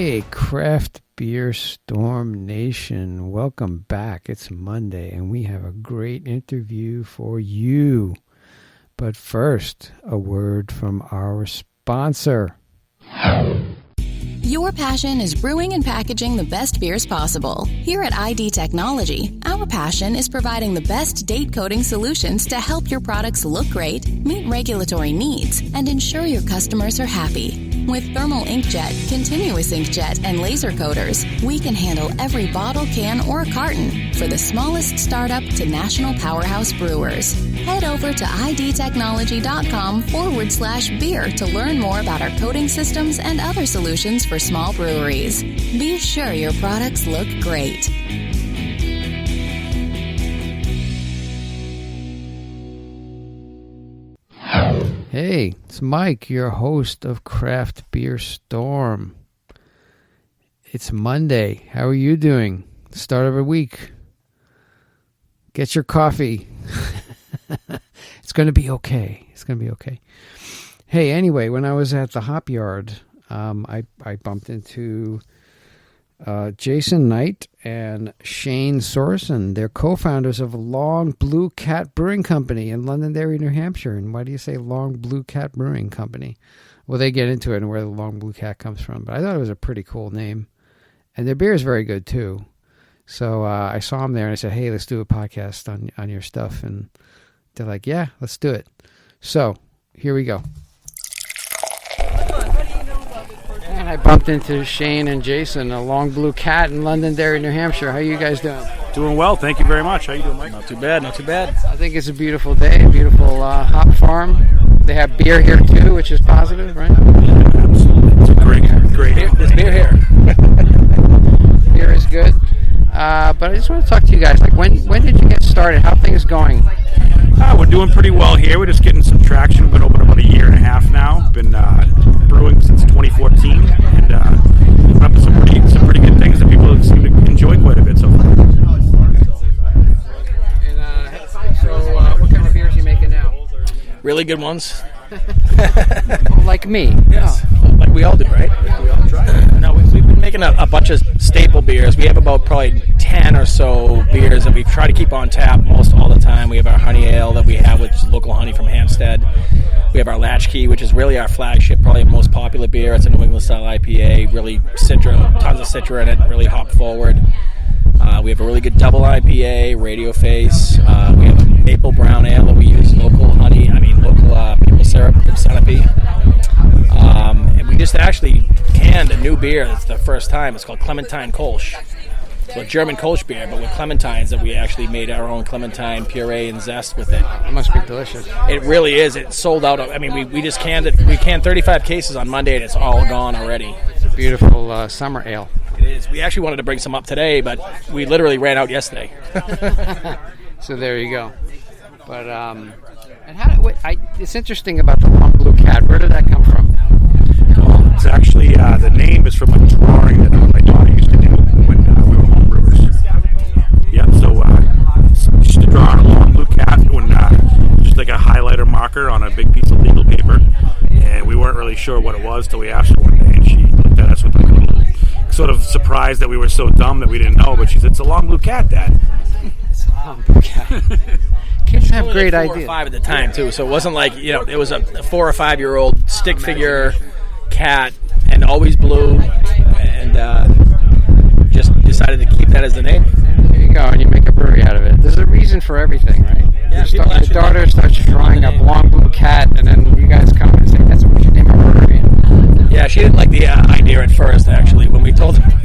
Hey, Craft Beer Storm Nation, welcome back. It's Monday, and we have a great interview for you. But first, a word from our sponsor. Your passion is brewing and packaging the best beers possible. Here at ID Technology, our passion is providing the best date coding solutions to help your products look great, meet regulatory needs, and ensure your customers are happy. With thermal inkjet, continuous inkjet, and laser coaters, we can handle every bottle, can, or carton for the smallest startup to national powerhouse brewers. Head over to idtechnology.com/beer to learn more about our coating systems and other solutions for small breweries. Be sure your products look great. Hey, it's Mike, your host of Craft Beer Storm. It's Monday. How are you doing? Start of a week. Get your coffee. It's going to be okay. It's going to be okay. Hey, anyway, when I was at the hop yard, I bumped into Jason Knight and Shane Sorensen. They're co-founders of Long Blue Cat Brewing Company in Londonderry, New Hampshire. And why do you say Long Blue Cat Brewing Company? Well, they get into it and where the Long Blue Cat comes from. But I thought it was a pretty cool name. And their beer is very good, too. So I saw them there and I said, hey, let's do a podcast on your stuff. And they're like, yeah, let's do it. So here we go. And I bumped into Shane and Jason, a Long Blue Cat in Londonderry, New Hampshire. How are you guys doing? Doing well. Thank you very much. How you doing, Mike? Not too bad, not too bad. I think it's a beautiful day, a beautiful hop farm. They have beer here, too, which is positive, right? Absolutely. It's a great. There's beer here. Beer is good. But I just want to talk to you guys. Like, when did you get started? How are things going? We're doing pretty well here. We're just getting some traction. We've been open about a year and a half now. Been brewing since 2014, and we're up to some pretty good things that people seem to enjoy quite a bit so far. And so, what kind of beers are you making now? Really good ones. Like me. Yes. Oh. Like we all do, right? We all try. No, we've been making a bunch of staple beers. We have about probably 10 or so beers that we try to keep on tap most all the time. We have our honey ale that we have, which is local honey from Hampstead. We have our Latchkey, which is really our flagship, probably the most popular beer. It's a New England style IPA, really citra, tons of citra in it, really hop forward. We have a really good double IPA, Radio Face. We have a maple brown ale that we use local maple syrup from Sunapee. And we just actually canned a new beer. It's the first time. It's called Clementine Kolsch. So a German Kolsch beer, but with clementines that we actually made our own clementine puree and zest with it. It must be delicious. It really is. It sold out. I mean, we just canned it. We canned 35 cases on Monday, and it's all gone already. It's a beautiful summer ale. It is. We actually wanted to bring some up today, but we literally ran out yesterday. So there you go. But it's interesting about the Long Blue Cat. Where did that come from? Well, it's actually the name is from a drawing that my daughter used to do when we were home brewers. Yeah, so she used to draw on a Long Blue Cat when just like a highlighter marker on a big piece of legal paper, and we weren't really sure what it was till we asked her one day, and she looked at us with like a little sort of surprised that we were so dumb that we didn't know, but she said, "It's a Long Blue Cat, Dad." It's a Long Blue Cat. Kids have great like 4 ideas. or 5 at the time too, so it wasn't like it was a 4 or 5 year old stick figure cat, and always blue, and just decided to keep that as the name. There you go, and you make a brewery out of it. There's a reason for everything, right? Yeah, your daughter starts drawing up Long Blue Cat, and then you guys come and say, "That's what we should name our brewery." Yeah, she didn't like the idea at first. Actually, when we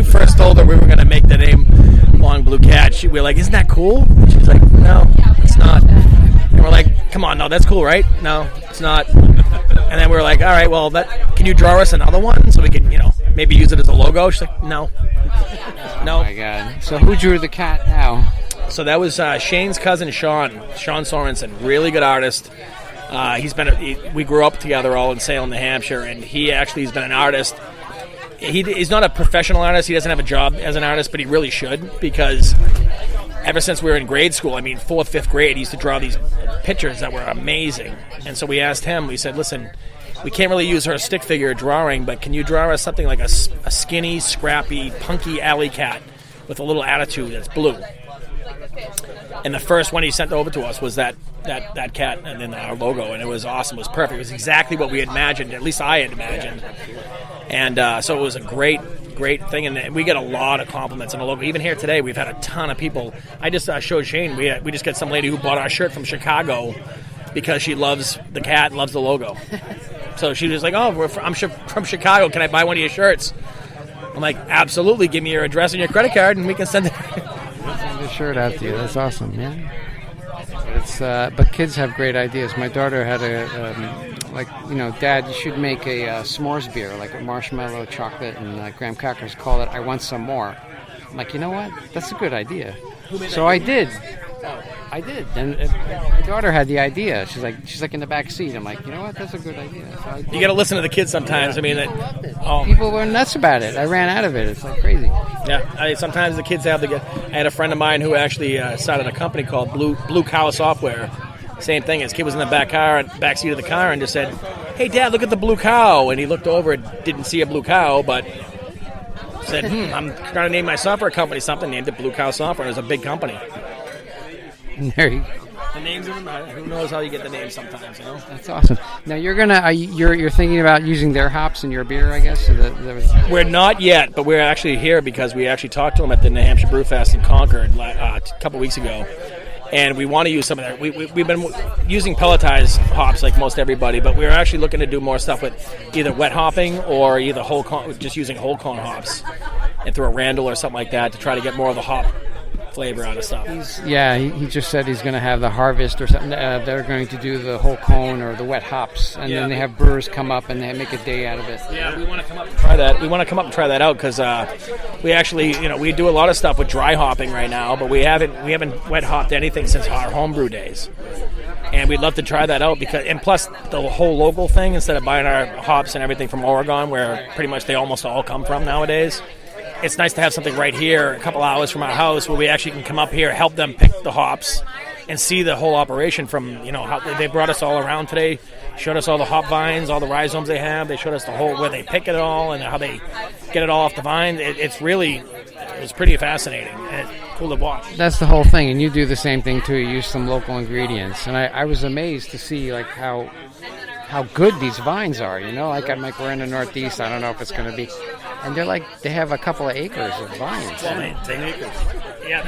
first told her we were going to make the name Long Blue Cat, we were like, "Isn't that cool?" And she was like, "No, it's not." And we're like, "Come on, no, that's cool, right?" "No, it's not." And then we were like, "All right, well, can you draw us another one so we can, maybe use it as a logo?" She's like, "No, no." Oh my God! So who drew the cat now? So that was Shane's cousin, Sean Sorensen, really good artist. We grew up together all in Salem, New Hampshire, and he's been an artist. He's not a professional artist. He doesn't have a job as an artist, but he really should, because ever since we were in grade school, 4th, 5th grade, he used to draw these pictures that were amazing. And so we asked him, we said, "Listen, we can't really use her stick figure drawing, but can you draw us something like a skinny, scrappy, punky alley cat with a little attitude that's blue? And the first one he sent over to us was that cat and then our logo, and it was awesome. It was perfect. It was exactly what we had imagined, at least I had imagined. And so it was a great thing, and we get a lot of compliments on the logo. Even here today, we've had a ton of people. I just showed Shane, we just got some lady who bought our shirt from Chicago because she loves the cat and loves the logo. So she was like, oh, I'm from Chicago. Can I buy one of your shirts? I'm like, absolutely. Give me your address and your credit card, and we can send it. Send the shirt out to you. That's awesome, man. But kids have great ideas. My daughter had Dad, you should make a s'mores beer, like a marshmallow, chocolate, and graham crackers. Call it I Want Some More. I'm like, you know what? That's a good idea. So I did. And my daughter had the idea. She's like in the back seat. I'm like, you know what? That's a good idea. So you got to listen to the kids sometimes. People loved it. People were nuts about it. I ran out of it. It's like crazy. Yeah, sometimes the kids have to get. I had a friend of mine who actually started a company called Blue Cow Software. Same thing. His kid was in the back seat of the car and just said, "Hey, Dad, look at the blue cow." And he looked over and didn't see a blue cow, but said, "I'm trying to name my software company something." Named it Blue Cow Software. It was a big company. There you go. The names of them, who knows how you get the names sometimes, you know? That's awesome. Now you're thinking about using their hops in your beer, I guess? We're not yet, but we're actually here because we actually talked to them at the New Hampshire Brew Fest in Concord a couple weeks ago. And we want to use some of that. We've been using pelletized hops like most everybody, but we're actually looking to do more stuff with either wet hopping or either just using whole cone hops and through a Randall or something like that to try to get more of the hop flavor out of stuff. He just said he's going to have the harvest or something. They're going to do the whole cone or the wet hops, and then they have brewers come up and they make a day out of it. Yeah, we want to come up and try that. We want to come up and try that out because we actually, we do a lot of stuff with dry hopping right now, but we haven't wet hopped anything since our homebrew days. And we'd love to try that out and plus the whole local thing, instead of buying our hops and everything from Oregon, where pretty much they almost all come from nowadays. It's nice to have something right here, a couple hours from our house, where we actually can come up here, help them pick the hops, and see the whole operation from, how they brought us all around today, showed us all the hop vines, all the rhizomes they have. They showed us the whole, where they pick it all and how they get it all off the vine. It was pretty fascinating and cool to watch. That's the whole thing, and you do the same thing too. You use some local ingredients, and I was amazed to see how good these vines are. We're in the Northeast. I don't know if it's going to be. And they have a couple of acres of vines. 10 acres. Yeah,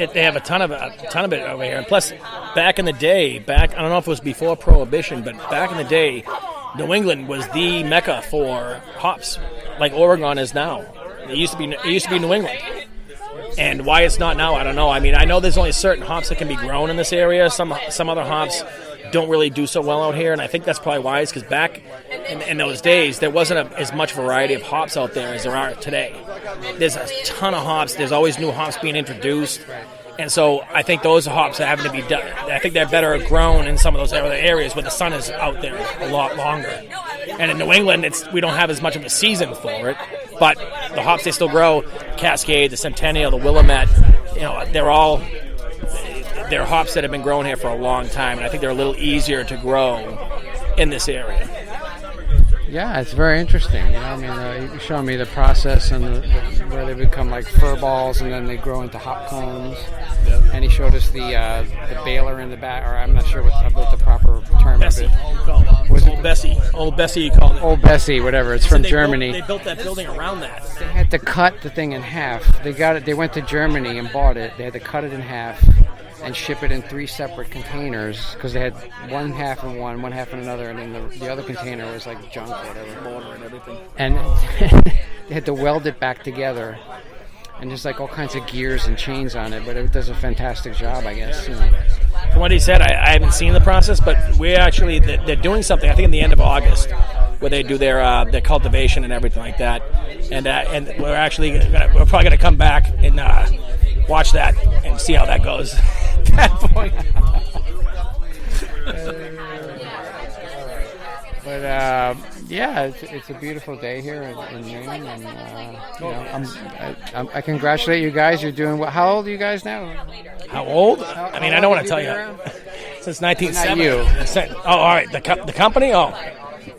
they have a ton of it over here. And plus, back in the day, I don't know if it was before Prohibition, but back in the day, New England was the mecca for hops, like Oregon is now. It used to be New England. And why it's not now, I don't know. I mean, I know there's only certain hops that can be grown in this area. Some other hops don't really do so well out here, and I think that's probably why. Because back in those days, there wasn't as much variety of hops out there as there are today. There's a ton of hops. There's always new hops being introduced, and so I think those hops are having to be done. I think they're better grown in some of those other areas where the sun is out there a lot longer. And in New England, we don't have as much of a season for it, but the hops they still grow, Cascade, the Centennial, the Willamette, they're hops that have been grown here for a long time, and I think they're a little easier to grow in this area. Yeah, it's very interesting. You showed me the process and where they become like fur balls, and then they grow into hop cones. Yep. And he showed us the baler in the back, or I'm not sure what the proper term Bessie, of it. Was Old Bessie. Old Bessie, you called it. Old Bessie, whatever. It's from Germany. They built that building around that. They had to cut the thing in half. They got it. They went to Germany and bought it. They had to cut it in half and ship it in 3 separate containers, because they had one half in one half in another, and then the other container was like junk or whatever. Mortar and everything. And they had to weld it back together, and just like all kinds of gears and chains on it, but it does a fantastic job, I guess. From what he said, I haven't seen the process, but they're doing something, I think in the end of August, where they do their cultivation and everything like that. And we're probably going to come back and watch that and see how that goes at that point. But it's a beautiful day here in Maine, and I congratulate you guys. You're doing well. How old are you guys now? How old? I don't want to tell you. Since 1970. Not you. Oh, all right. The company? Oh,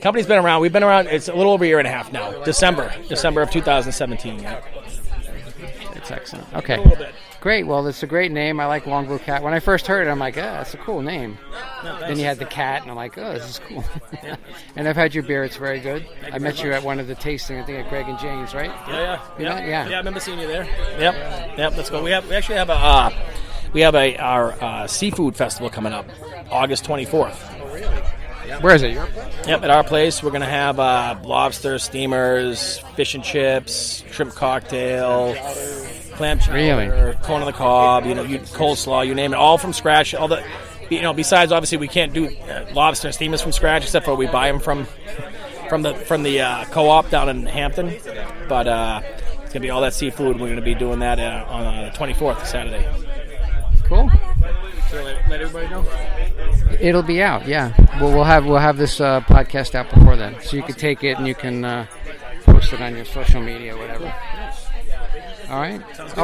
Company's been around. We've been around. It's a little over a year and a half now. December of 2017. Yeah. That's excellent. Okay. A little bit. Great. Well, it's a great name. I like Long Blue Cat. When I first heard it, I'm like, that's a cool name. No, Then you had the cat, and I'm like, this is cool. And I've had your beer. It's very good. I met you at one of the tasting, I think at Greg and James, right? Yeah. Yeah. I remember seeing you there. Yep. Let's go. We actually have our seafood festival coming up, August 24th. Where is it? Your place? Yep, at our place. We're going to have lobster steamers, fish and chips, shrimp cocktail, clam chowder, corn on the cob, coleslaw, you name it, all from scratch. All the, besides obviously we can't do lobster steamers from scratch, except for we buy them from the co-op down in Hampton. But it's gonna be all that seafood. We're gonna be doing that on the 24th, Saturday. Cool. So let everybody know. It'll be out. Yeah. We'll have this podcast out before then, so you can take it and you can post it on your social media, whatever. All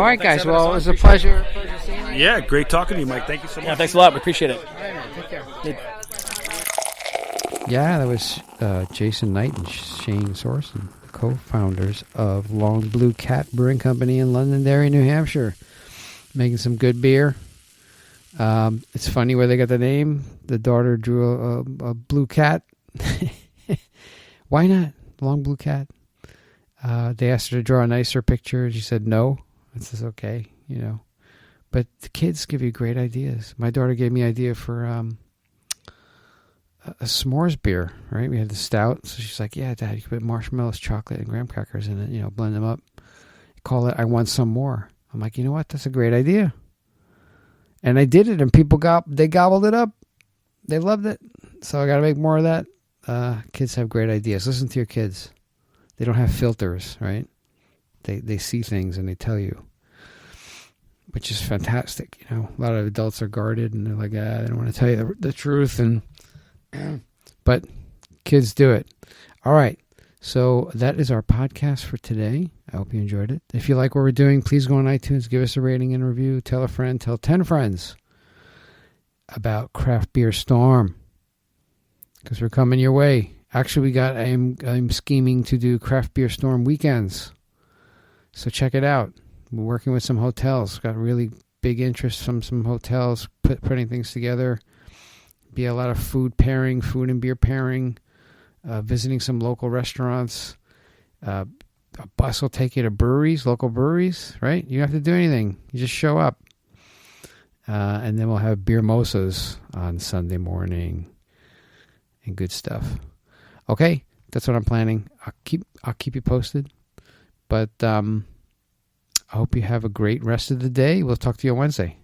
right, guys. Well, it was a pleasure seeing you. Yeah, great talking to you, Mike. Thank you so much. Yeah, thanks a lot. We appreciate it. All right, man. Take care. Yeah, that was Jason Knight and Shane Sorensen, co-founders of Long Blue Cat Brewing Company in Londonderry, New Hampshire, making some good beer. It's funny where they got the name. The daughter drew a blue cat. Why not? Long Blue Cat. They asked her to draw a nicer picture. She said no. I says okay, But the kids give you great ideas. My daughter gave me an idea for a s'mores beer, right? We had the stout. So she's like, yeah, Dad, you can put marshmallows, chocolate, and graham crackers in it, blend them up. Call it I Want Some More. I'm like, you know what? That's a great idea. And I did it, and people gobbled it up. They loved it. So I got to make more of that. Kids have great ideas. Listen to your kids. They don't have filters, right? They see things and they tell you, which is fantastic. A lot of adults are guarded and they're like, they don't want to tell you the truth. But kids do it. All right. So that is our podcast for today. I hope you enjoyed it. If you like what we're doing, please go on iTunes, give us a rating and review. Tell a friend, tell 10 friends about Craft Beer Storm, because we're coming your way. Actually, I'm scheming to do Craft Beer Storm weekends. So check it out. We're working with some hotels. Got really big interest from some hotels putting things together. Be a lot of food and beer pairing, visiting some local restaurants. A bus will take you to local breweries, right? You don't have to do anything. You just show up. And then we'll have beer mosas on Sunday morning and good stuff. Okay, that's what I'm planning. I'll keep you posted. But I hope you have a great rest of the day. We'll talk to you on Wednesday.